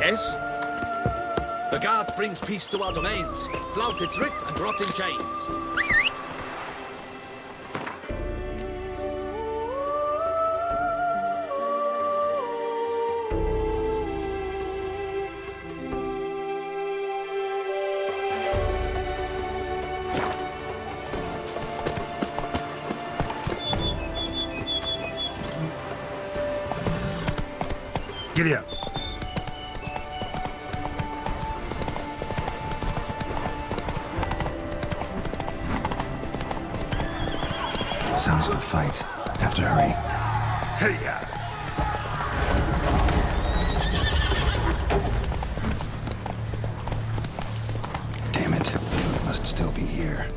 Yes? The guard brings peace to our domains, flout its writ and rot in chains. Giddy up. Sounds of a fight. Have to hurry. Hey, ya! Damn it. It must still be here.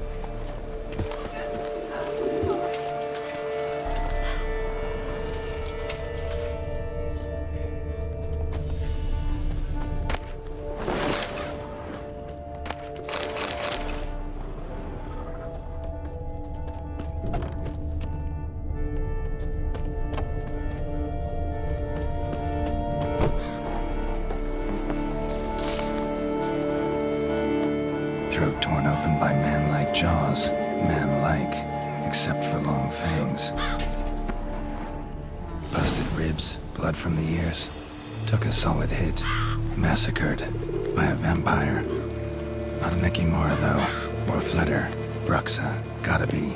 Throat torn open by man-like jaws. Man-like, except for long fangs. Busted ribs, blood from the ears. Took a solid hit. Massacred by a vampire. Not an Ekimara, though. Or Fletter. Bruxa. Gotta be.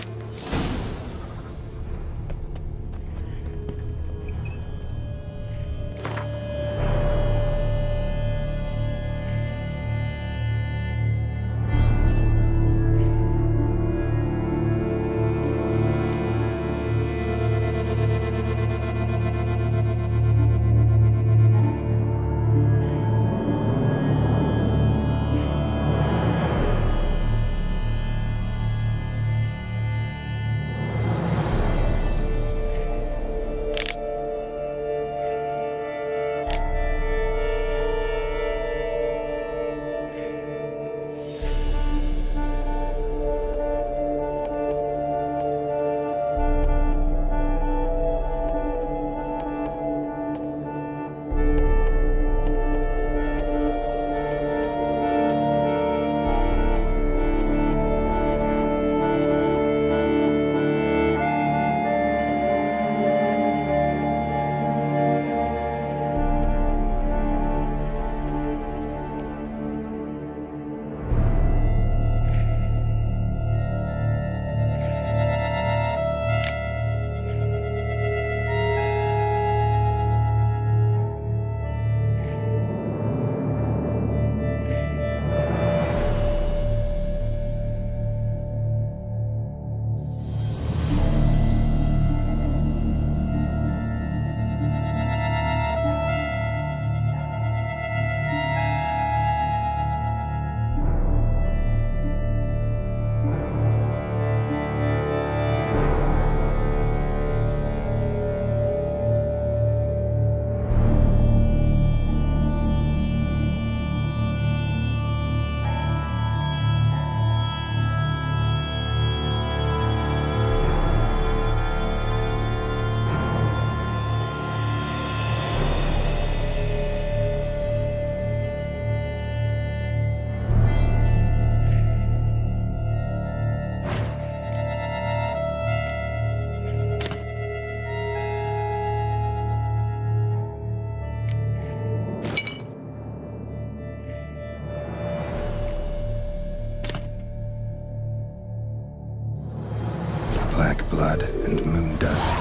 Black blood and moon dust.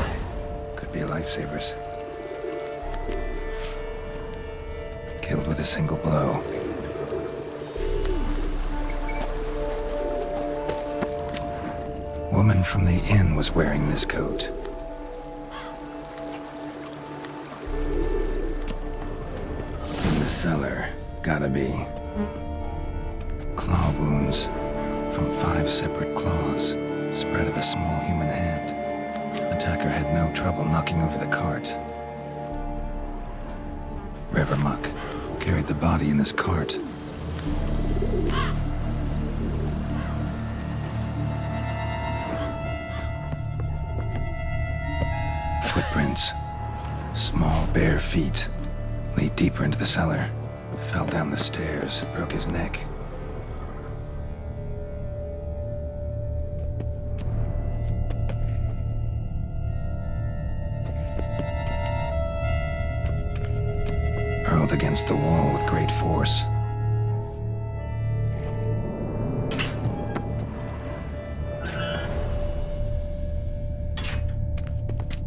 Could be lifesavers. Killed with a single blow. Woman from the inn was wearing this coat. In the cellar. Gotta be. Claw wounds. From 5 separate claws. Spread of a small human hand. Attacker had no trouble knocking over the cart. Revermuck carried the body in this cart. Footprints. Small, bare feet lead deeper into the cellar. Fell down the stairs, broke his neck. Hurled against the wall with great force.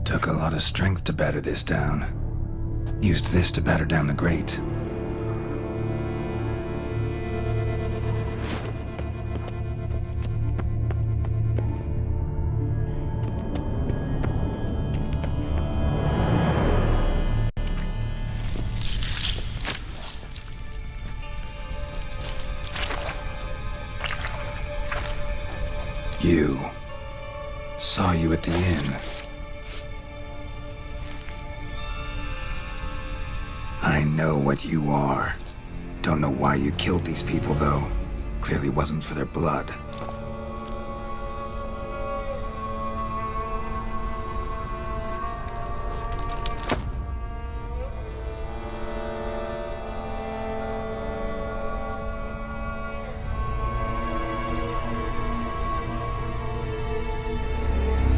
Took a lot of strength to batter this down. Used this to batter down the grate. You. Saw you at the inn. I know what you are. Don't know why you killed these people, though. Clearly wasn't for their blood.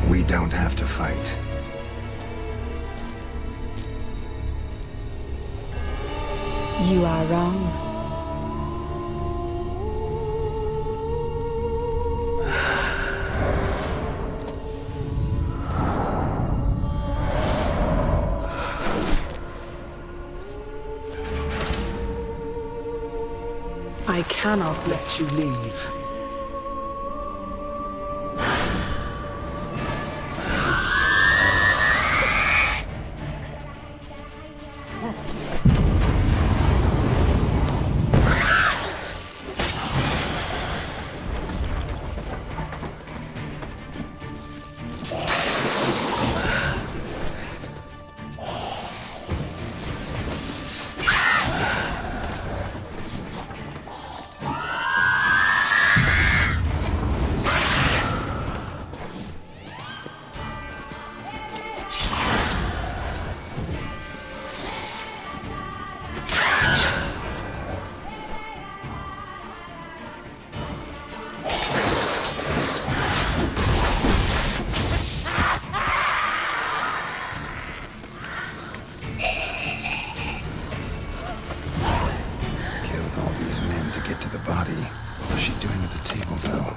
We don't have to fight. You are wrong. I cannot let you leave. What's she doing at the table, though?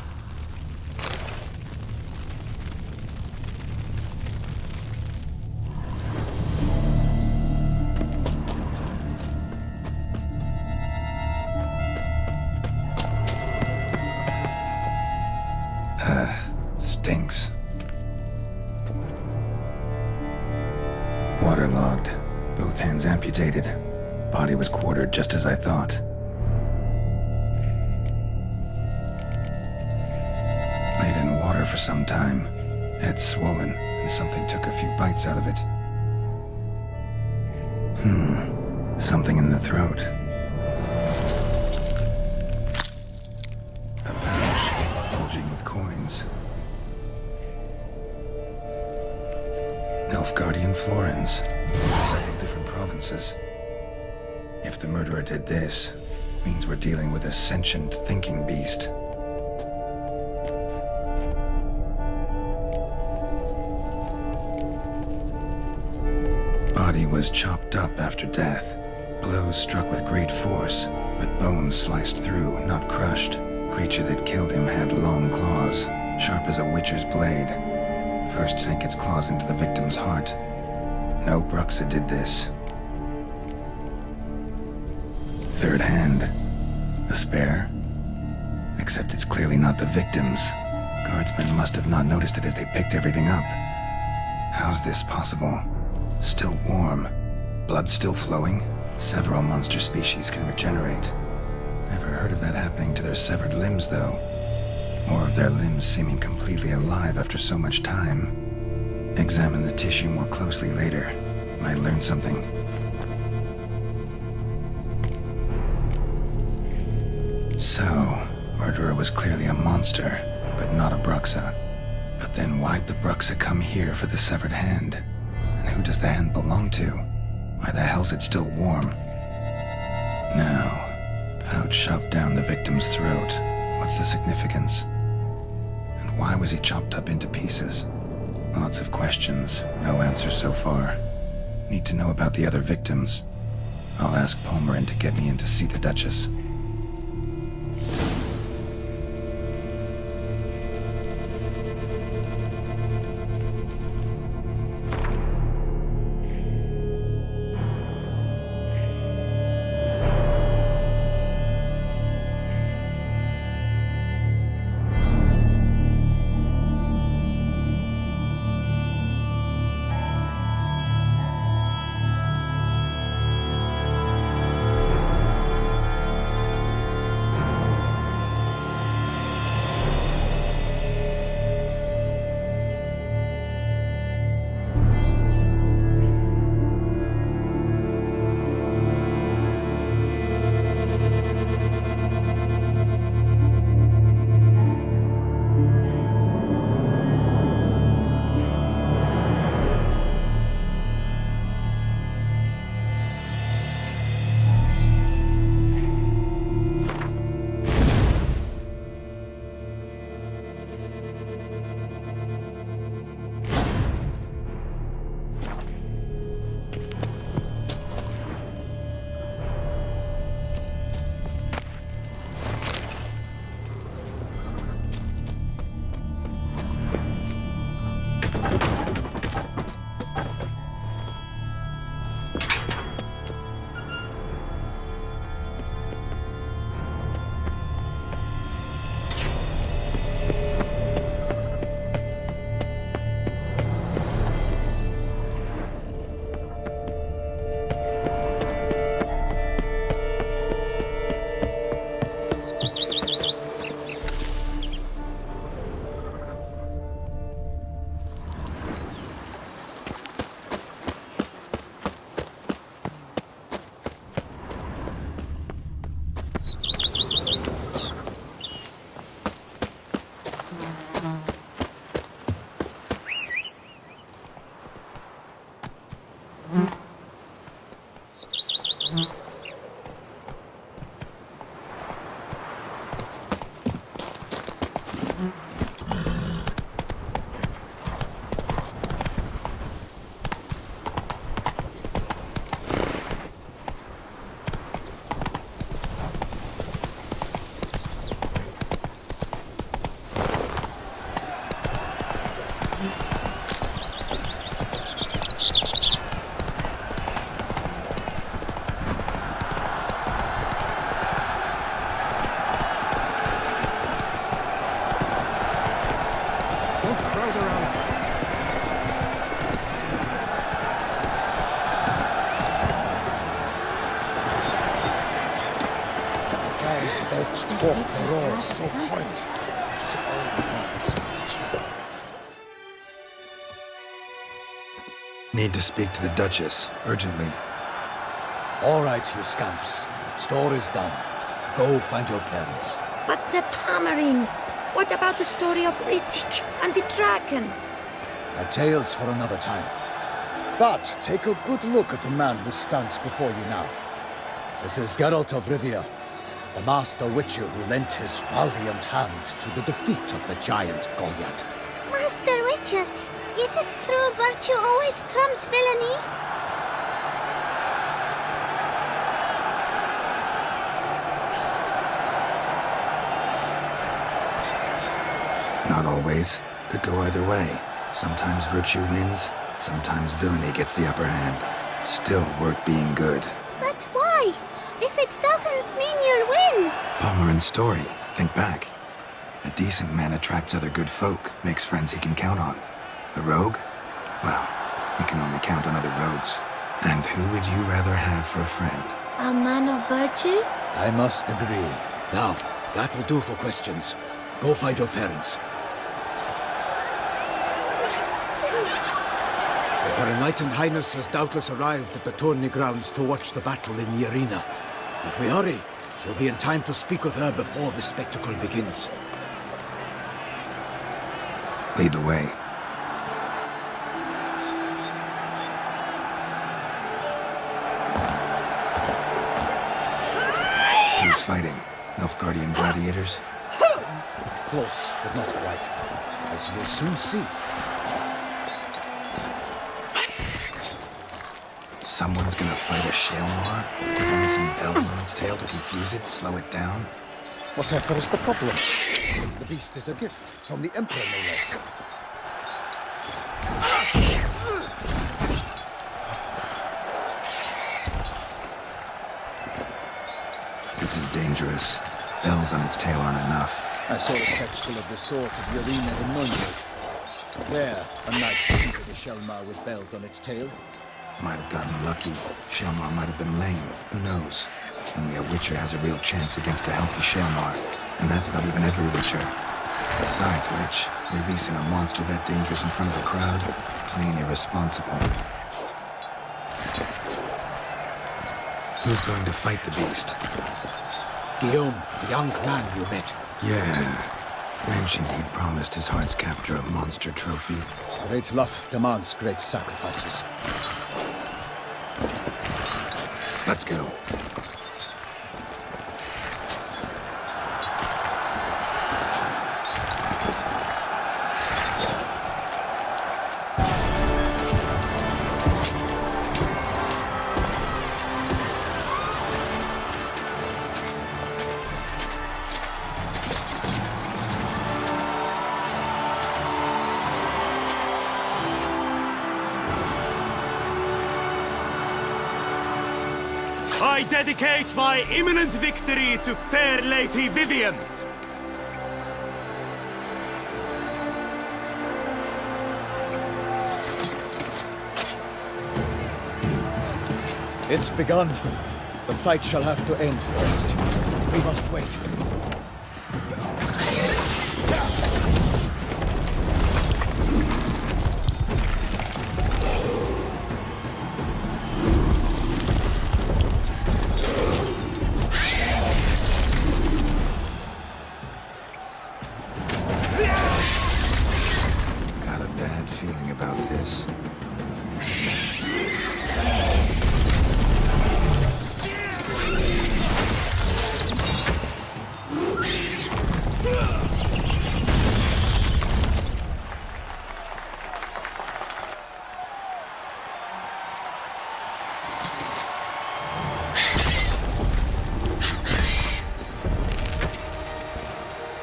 Stinks. Waterlogged. Both hands amputated. Body was quartered just as I thought. Laid in water for some time. Head swollen, and something took a few bites out of it. Something in the throat. A pouch, bulging with coins. Nilfgaardian florins. Several different provinces. If the murderer did this, means we're dealing with a sentient thinking beast. Body was chopped up after death. Blows struck with great force, but bones sliced through, not crushed. Creature that killed him had long claws, sharp as a witcher's blade. First sank its claws into the victim's heart. No Bruxa did this. Third hand. A spare? Except it's clearly not the victim's. Guardsmen must have not noticed it as they picked everything up. How's this possible? Still warm. Blood still flowing. Several monster species can regenerate. Never heard of that happening to their severed limbs, though. Or of their limbs seeming completely alive after so much time. Examine the tissue more closely later. Might learn something. So, murderer was clearly a monster, but not a Bruxa. But then why'd the Bruxa come here for the severed hand? And who does the hand belong to? Why the hell's it still warm? Now, pouch shoved down the victim's throat. What's the significance? And why was he chopped up into pieces? Lots of questions, no answers so far. Need to know about the other victims. I'll ask Palmerin to get me in to see the Duchess. belched forth the roar so horrid to all worlds. Need to speak to the Duchess, urgently. All right, you scamps. Store is done. Go find your parents. But Sir Palmerin, what about the story of Rittik and the dragon? A tale's for another time. But take a good look at the man who stands before you now. This is Geralt of Rivia, the master witcher who lent his valiant hand to the defeat of the giant Goliath. Master Witcher, is it true virtue always trumps villainy? Not always. Could go either way. Sometimes virtue wins, sometimes villainy gets the upper hand. Still worth being good. But why? If it doesn't mean you'll win. Palmerin's story. Think back. A decent man attracts other good folk, makes friends he can count on. A rogue? Well, he can only count on other rogues. And who would you rather have for a friend? A man of virtue? I must agree. Now, that will do for questions. Go find your parents. Her Enlightened Highness has doubtless arrived at the tourney grounds to watch the battle in the arena. If we hurry, we'll be in time to speak with her before the spectacle begins. Lead the way. Who's fighting? Nilfgaardian gladiators? Close, but not quite. As you will soon see. Someone's gonna fight a Shelmar with only some bells on its tail to confuse it, slow it down? Whatever is the problem? The beast is a gift from the Emperor, no less. This is dangerous. Bells on its tail aren't enough. I saw a spectacle of the sort at the arena in Nuremberg. There, a knight defeated a Shelmar with bells on its tail. Might have gotten lucky. Shelmar might have been lame. Who knows? Only a Witcher has a real chance against a healthy Shelmar. And that's not even every Witcher. Besides which, releasing a monster that dangerous in front of a crowd? Plain irresponsible. Who's going to fight the beast? Guillaume, the young man you met. Yeah. Mentioned he'd promised his heart's captor a monster trophy. Great love demands great sacrifices. Let's go. I dedicate my imminent victory to fair Lady Vivian. It's begun. The fight shall have to end first. We must wait. Got a bad feeling about this.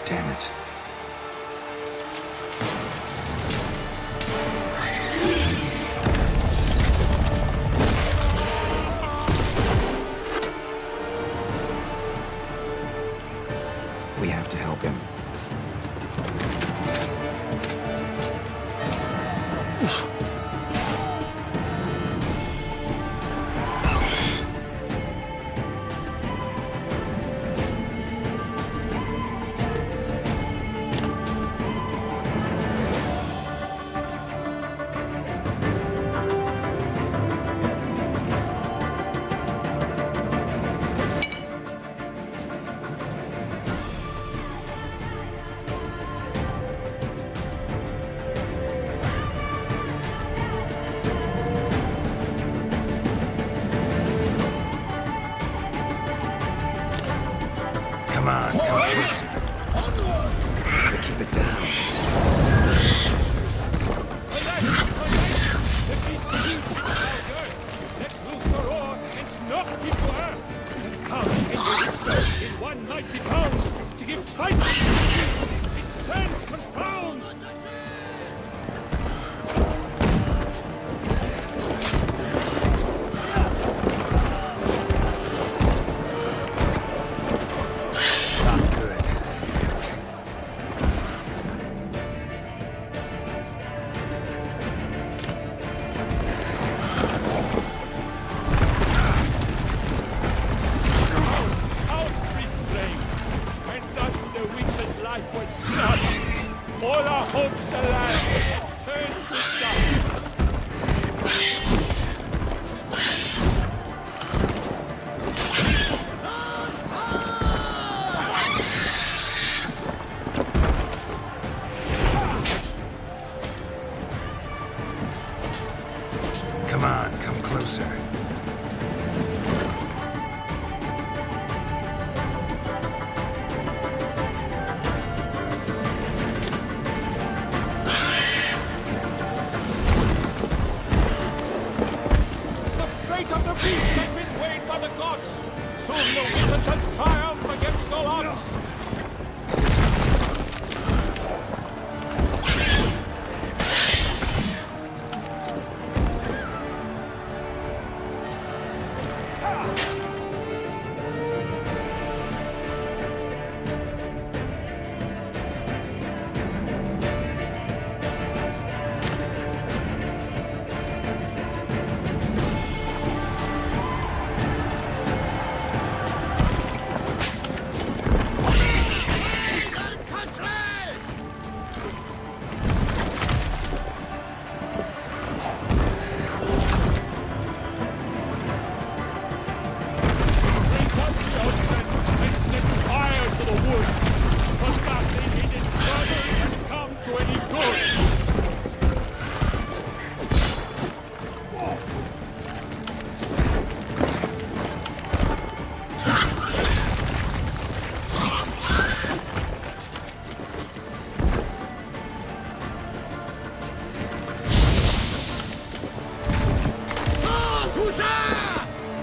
Damn it. We have to help him. Come on, come closer. Gotta keep it down. Let loose the roar and knock it to earth. And come and itself in one mighty pound to give fight its plans confound. Not good. Out with flame, and thus the witch's life will snub. beast has been weighed by the gods. Soon the wizard shall triumph against all odds.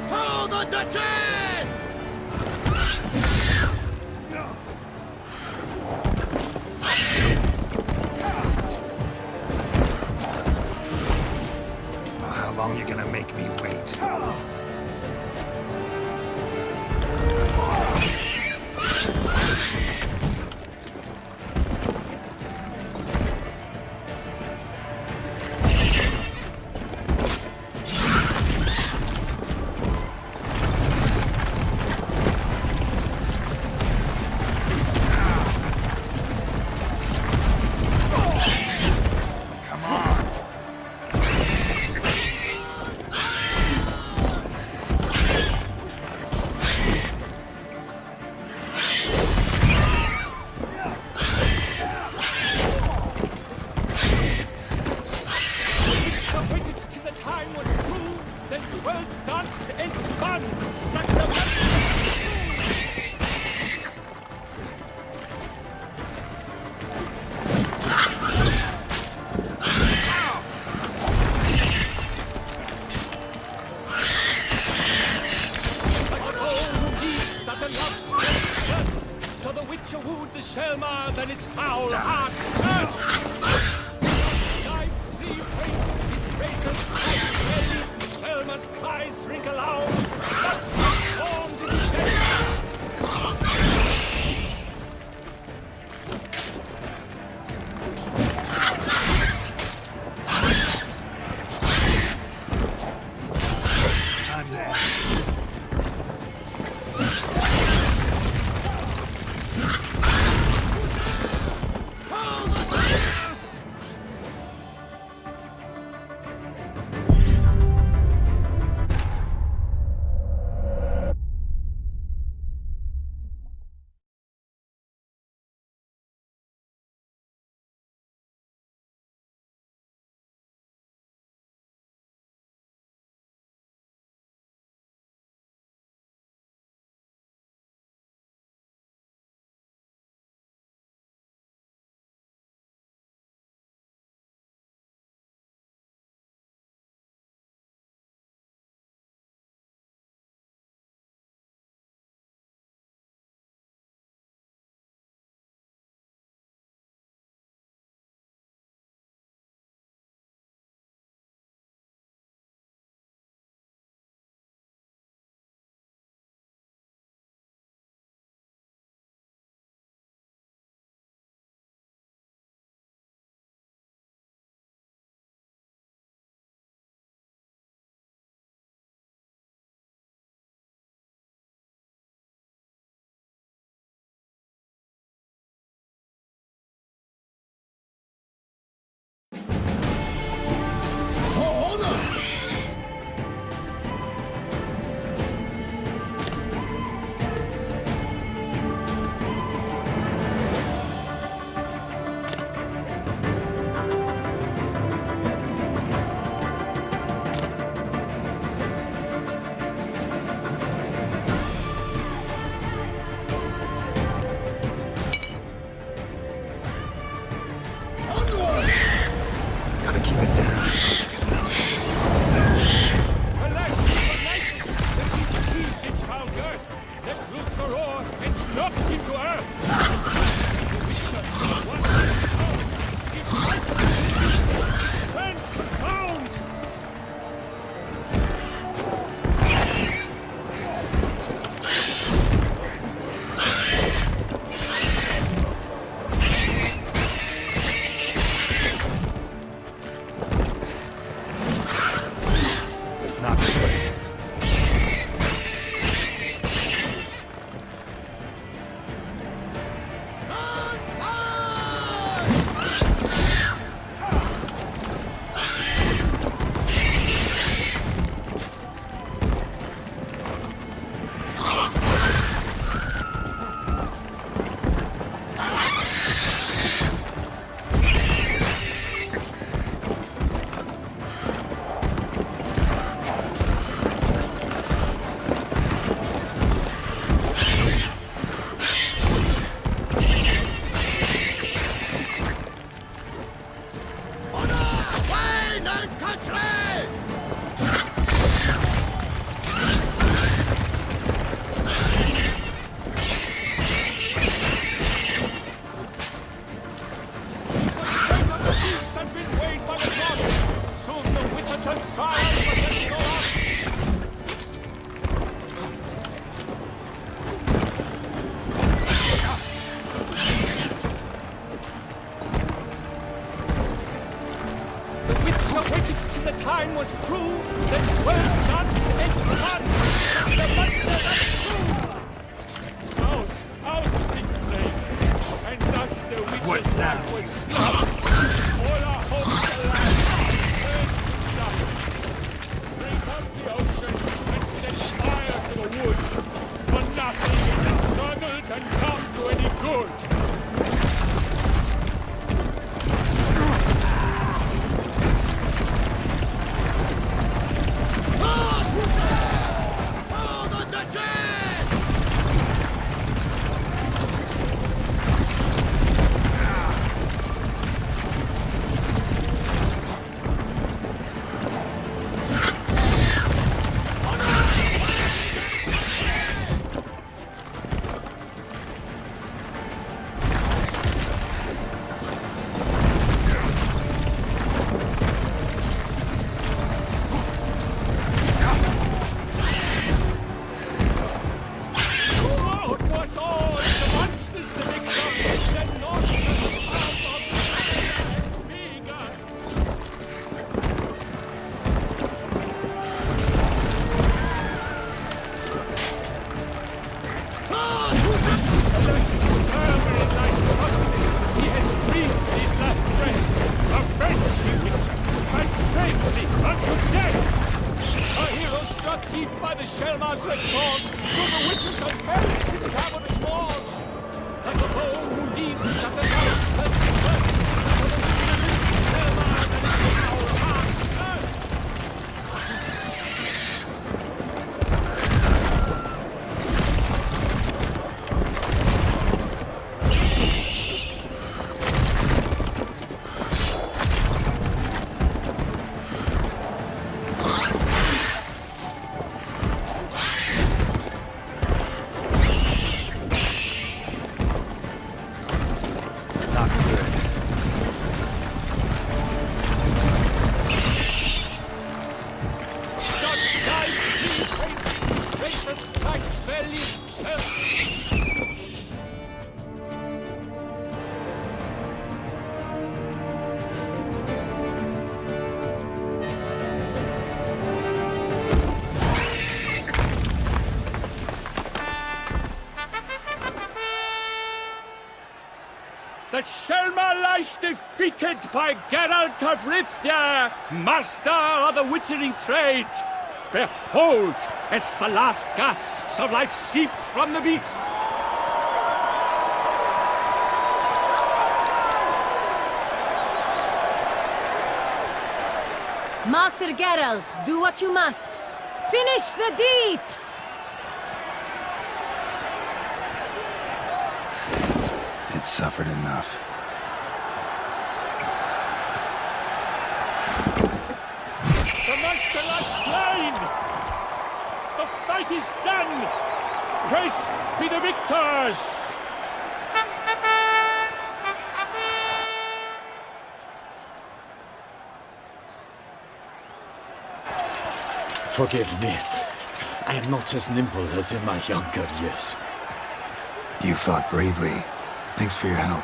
For the Duchess! Well, how long are you gonna make me wait? So the Witcher wooed the Selma, then its foul heart turned. Life three waits, its racers fight steady. Selma's cries ring aloud. Blood transforms into jelly. I'm there. was true, then 12 nuns and sun. The monster that's true. Out, big flame. And thus the witch's life was snuffed. All our hopes alas turned to dust. Drink up the ocean and set fire to the wood. For nothing in the struggle can come to any good. The Selma lies defeated by Geralt of Rivia, master of the witchering trade. Behold, as the last gasps of life seep from the beast. Master Geralt, do what you must. Finish the deed! It's suffered enough. The monster lies slain! The fight is done! Praised be the victors! Forgive me. I am not as nimble as in my younger years. You fought bravely. Thanks for your help.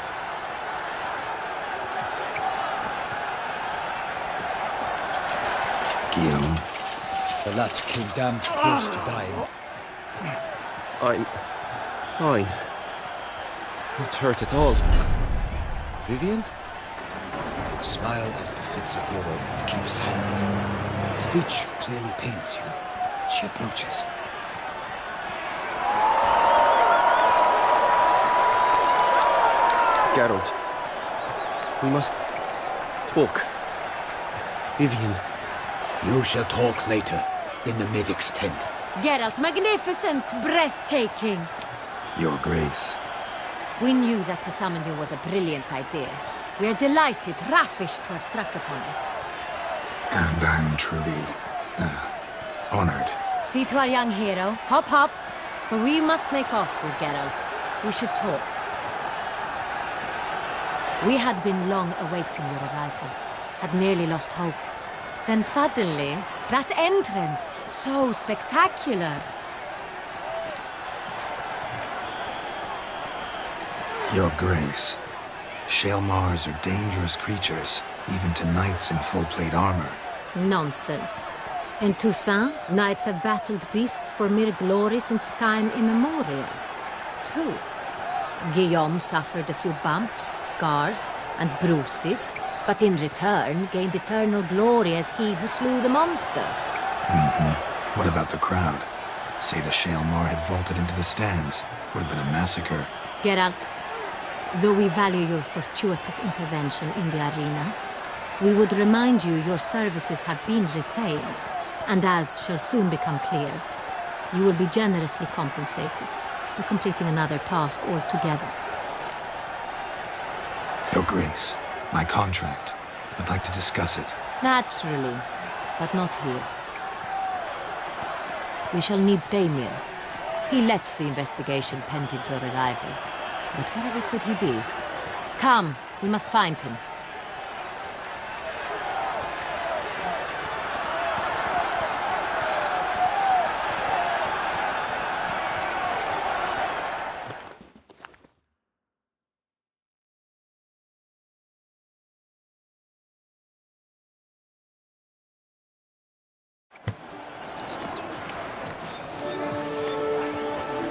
Guillaume? The lad came damned close to dying. I'm fine. Not hurt at all. Vivian? Smile as befits a hero and keep silent. Speech clearly pains you. She approaches. Geralt, we must talk. Vivian. You shall talk later, in the medic's tent. Geralt, magnificent, breathtaking. Your Grace. We knew that to summon you was a brilliant idea. We are delighted, ravished to have struck upon it. And I'm truly, honored. See to our young hero. Hop, hop. For we must make off with Geralt. We should talk. We had been long awaiting your arrival. Had nearly lost hope. Then suddenly, that entrance, so spectacular. Your Grace. Shaelmars are dangerous creatures, even to knights in full-plate armor. Nonsense. In Toussaint, knights have battled beasts for mere glory since time immemorial. True. Guillaume suffered a few bumps, scars, and bruises, but in return gained eternal glory as he who slew the monster. What about the crowd? Say the Shaelmar had vaulted into the stands. Would have been a massacre. Geralt, though we value your fortuitous intervention in the arena, we would remind you your services have been retained, and as shall soon become clear, you will be generously compensated for completing another task altogether. Your Grace, my contract. I'd like to discuss it. Naturally, but not here. We shall need Damien. He led the investigation pending your arrival. But wherever could he be? Come, we must find him.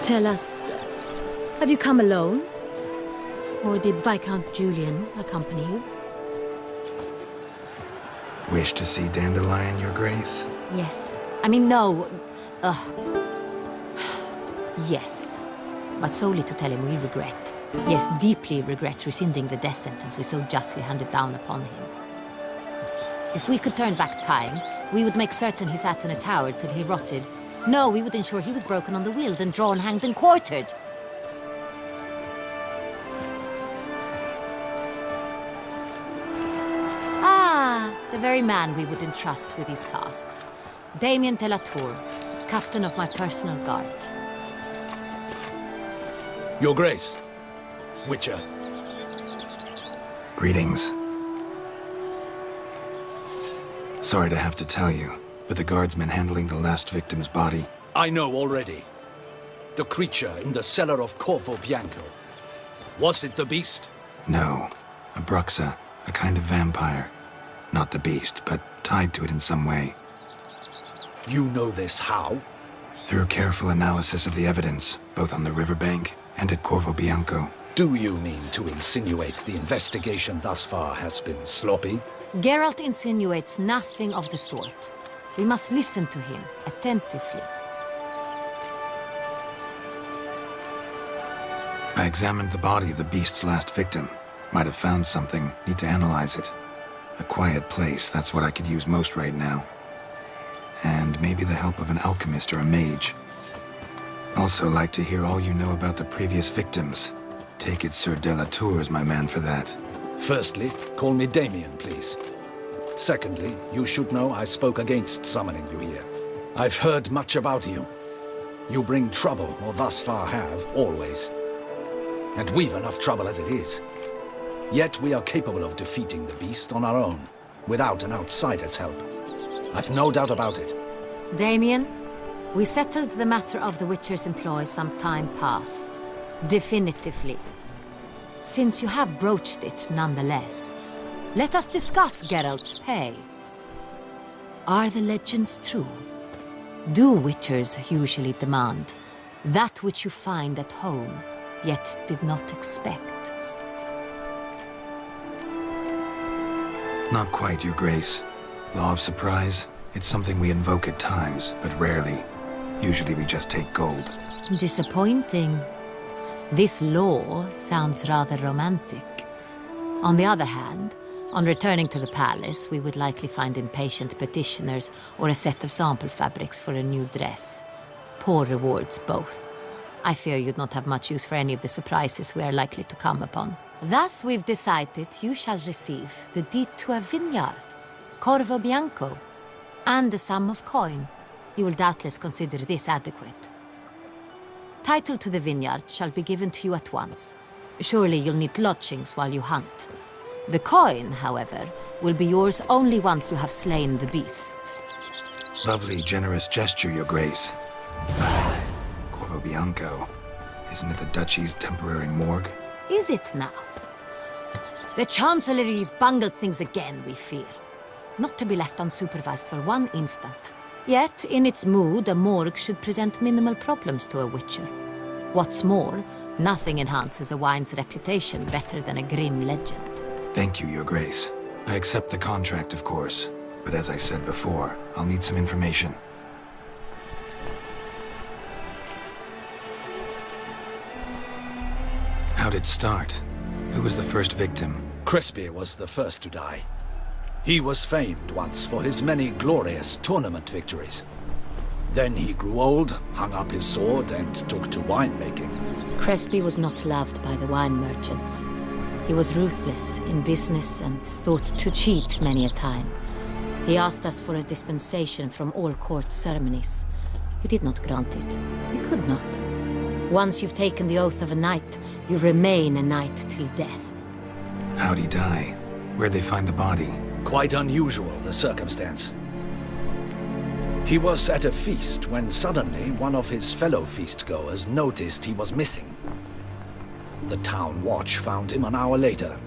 Tell us, have you come alone? Or did Viscount Julian accompany you? Wish to see Dandelion, Your Grace? Yes. I mean, no. Yes. But solely to tell him we regret. Yes, deeply regret rescinding the death sentence we so justly handed down upon him. If we could turn back time, we would make certain he sat in a tower till he rotted. No, we would ensure he was broken on the wheel, then drawn, hanged, and quartered. Ah, the very man we would entrust with these tasks. Damien de la Tour, captain of my personal guard. Your Grace. Witcher. Greetings. Sorry to have to tell you, but the guardsmen handling the last victim's body... I know already. The creature in the cellar of Corvo Bianco. Was it the beast? No. A Bruxa, a kind of vampire. Not the beast, but tied to it in some way. You know this how? Through careful analysis of the evidence, both on the riverbank and at Corvo Bianco. Do you mean to insinuate the investigation thus far has been sloppy? Geralt insinuates nothing of the sort. We must listen to him attentively. I examined the body of the beast's last victim. Might have found something. Need to analyze it. A quiet place, that's what I could use most right now. And maybe the help of an alchemist or a mage. Also like to hear all you know about the previous victims. Take it Sir de la Tour is my man for that. Firstly, call me Damien, please. Secondly, you should know I spoke against summoning you here. I've heard much about you. You bring trouble, or thus far have, always. And we've enough trouble as it is. Yet we are capable of defeating the beast on our own, without an outsider's help. I've no doubt about it. Damien, we settled the matter of the Witcher's employ some time past. Definitively. Since you have broached it nonetheless, let us discuss Geralt's pay. Are the legends true? Do Witchers usually demand that which you find at home, yet did not expect? Not quite, Your Grace. Law of surprise, it's something we invoke at times, but rarely. Usually we just take gold. Disappointing. This law sounds rather romantic. On the other hand, on returning to the palace, we would likely find impatient petitioners or a set of sample fabrics for a new dress. Poor rewards, both. I fear you'd not have much use for any of the surprises we are likely to come upon. Thus, we've decided you shall receive the deed to a vineyard, Corvo Bianco, and a sum of coin. You will doubtless consider this adequate. Title to the vineyard shall be given to you at once. Surely you'll need lodgings while you hunt. The coin, however, will be yours only once you have slain the beast. Lovely, generous gesture, Your Grace. Corvo Bianco. Isn't it the Duchy's temporary morgue? Is it now? The Chancellery's bungled things again, we fear. not to be left unsupervised for one instant. Yet, in its mood, a morgue should present minimal problems to a witcher. What's more, nothing enhances a wine's reputation better than a grim legend. Thank you, Your Grace. I accept the contract, of course. But as I said before, I'll need some information. How'd it start? Who was the first victim? Crespi was the first to die. He was famed once for his many glorious tournament victories. Then he grew old, hung up his sword, and took to winemaking. Crespi was not loved by the wine merchants. He was ruthless in business and thought to cheat many a time. He asked us for a dispensation from all court ceremonies. We did not grant it. We could not. Once you've taken the oath of a knight, you remain a knight till death. How'd he die? Where'd they find the body? Quite unusual, the circumstance. He was at a feast when suddenly one of his fellow feastgoers noticed he was missing. The town watch found him an hour later.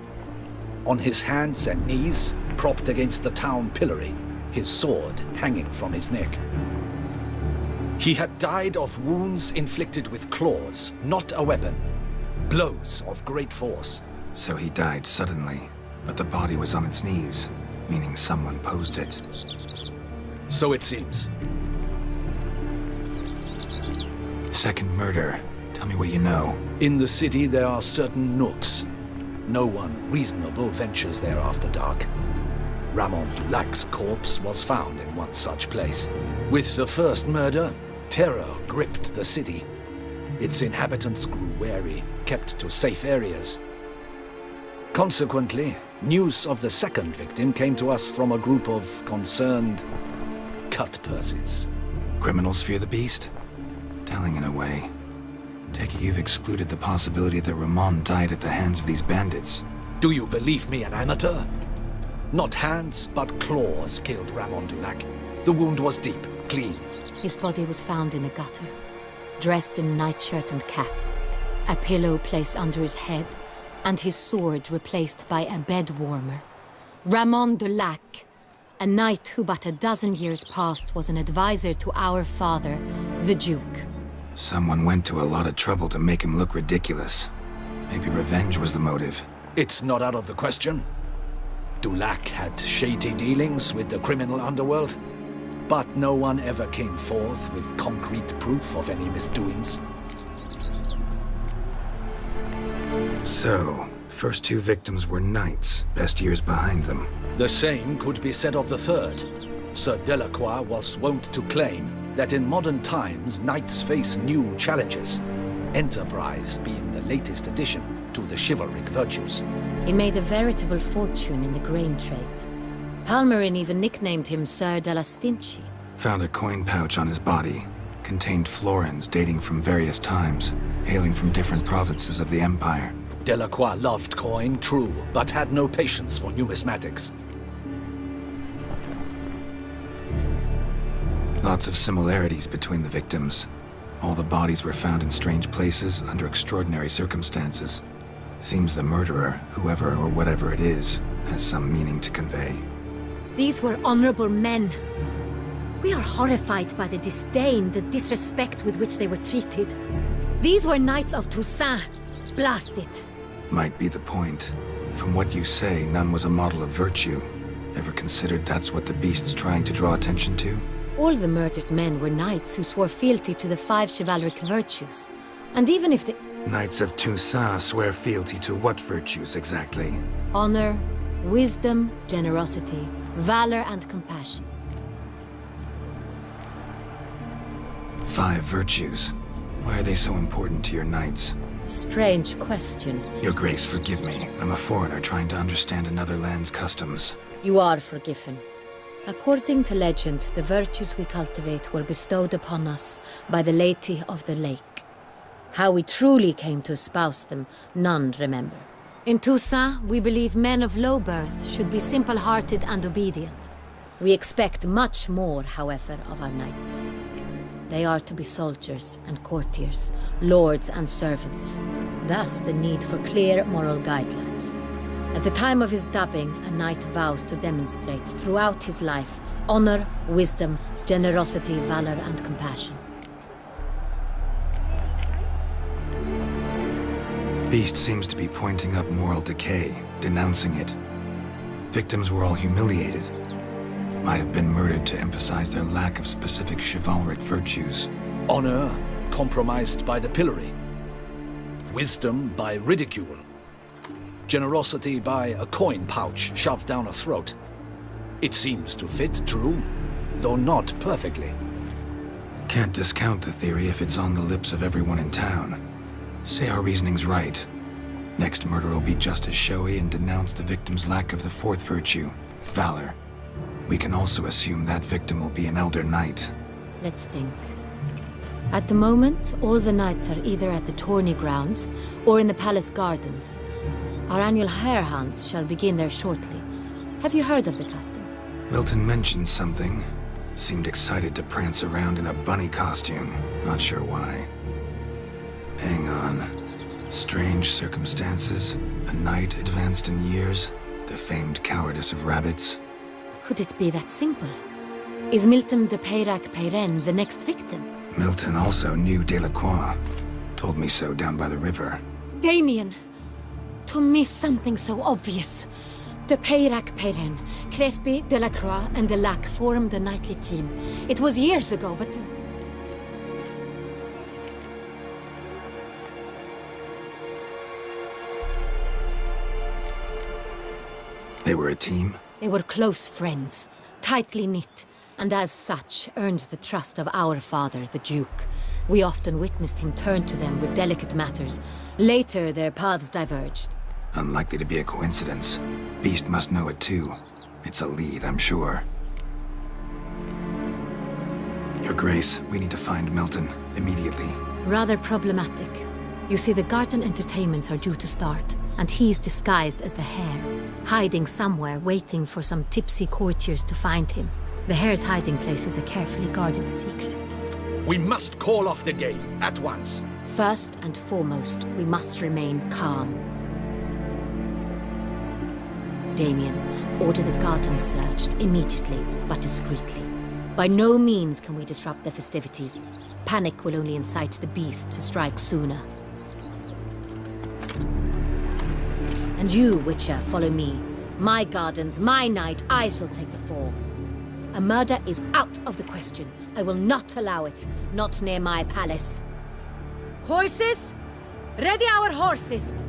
On his hands and knees, propped against the town pillory, his sword hanging from his neck. He had died of wounds inflicted with claws, not a weapon. Blows of great force. So he died suddenly, but the body was on its knees, meaning someone posed it. So it seems. Second murder. Tell me what you know. In the city there are certain nooks. No one reasonable ventures there after dark. Ramon Dulac's corpse was found in one such place. With the first murder, terror gripped the city. Its inhabitants grew wary, kept to safe areas. Consequently, news of the second victim came to us from a group of concerned cut-purses. Criminals fear the beast? Telling in a way. Take it you've excluded the possibility that Ramon died at the hands of these bandits. Do you believe me an amateur? Not hands, but claws killed Ramon Dulac. The wound was deep, clean. His body was found in a gutter, dressed in nightshirt and cap, a pillow placed under his head, and his sword replaced by a bed warmer. Ramon Dulac, a knight who but a dozen years past was an advisor to our father, the Duke. Someone went to a lot of trouble to make him look ridiculous. Maybe revenge was the motive. It's not out of the question. Dulac had shady dealings with the criminal underworld, but no one ever came forth with concrete proof of any misdoings. So, first two victims were knights, best years behind them. The same could be said of the third. Sir Delacroix was wont to claim that in modern times knights face new challenges, enterprise being the latest addition to the chivalric virtues. He made a veritable fortune in the grain trade. Palmerin even nicknamed him Sir della Stinci. Found a coin pouch on his body. Contained florins dating from various times, hailing from different provinces of the Empire. Delacroix loved coin, true, but had no patience for numismatics. Lots of similarities between the victims. All the bodies were found in strange places under extraordinary circumstances. Seems the murderer, whoever or whatever it is, has some meaning to convey. These were honorable men. We are horrified by the disdain, the disrespect with which they were treated. These were knights of Toussaint. Blast it. Might be the point. From what you say, none was a model of virtue. Ever considered that's what the beast's trying to draw attention to? All the murdered men were knights who swore fealty to the 5 chivalric virtues. And even if the... Knights of Toussaint swear fealty to what virtues exactly? Honor, wisdom, generosity, valor, and compassion. 5 virtues. Why are they so important to your knights? Strange question. Your Grace, forgive me. I'm a foreigner trying to understand another land's customs. You are forgiven. According to legend, the virtues we cultivate were bestowed upon us by the Lady of the Lake. How we truly came to espouse them, none remember. In Toussaint, we believe men of low birth should be simple-hearted and obedient. We expect much more, however, of our knights. They are to be soldiers and courtiers, lords and servants. Thus the need for clear moral guidelines. At the time of his dubbing, a knight vows to demonstrate throughout his life honor, wisdom, generosity, valor, and compassion. Beast seems to be pointing up moral decay, denouncing it. Victims were all humiliated. Might have been murdered to emphasize their lack of specific chivalric virtues. Honor compromised by the pillory. Wisdom by ridicule. Generosity by a coin pouch shoved down a throat. It seems to fit, true, though not perfectly. Can't discount the theory if it's on the lips of everyone in town. Say our reasoning's right. Next murder will be just as showy and denounce the victim's lack of the fourth virtue, valor. We can also assume that victim will be an elder knight. Let's think. At the moment, all the knights are either at the tourney grounds or in the palace gardens. Our annual hare hunt shall begin there shortly. Have you heard of the custom? Milton mentioned something. Seemed excited to prance around in a bunny costume. Not sure why. Hang on. Strange circumstances, a knight advanced in years, the famed cowardice of rabbits. Could it be that simple? Is Milton de Peyrac Peyren the next victim? Milton also knew Delacroix. Told me so down by the river. Damien! To miss something so obvious. De Peyrac Peyren, Crespi, Delacroix, and Delac formed a knightly team. It was years ago, but... They were a team? They were close friends, tightly knit, and as such earned the trust of our father, the Duke. We often witnessed him turn to them with delicate matters. Later, their paths diverged. Unlikely to be a coincidence. Beast must know it too. It's a lead, I'm sure. Your Grace, we need to find Milton, immediately. Rather problematic. You see, the garden entertainments are due to start, and he's disguised as the hare, hiding somewhere, waiting for some tipsy courtiers to find him. The hare's hiding place is a carefully guarded secret. We must call off the game, at once. First and foremost, we must remain calm. Damien, order the garden searched immediately, but discreetly. By no means can we disrupt the festivities. Panic will only incite the beast to strike sooner. And you, Witcher, follow me. My gardens, my night, I shall take the fall. A murder is out of the question. I will not allow it. Not near my palace. Horses? Ready our horses!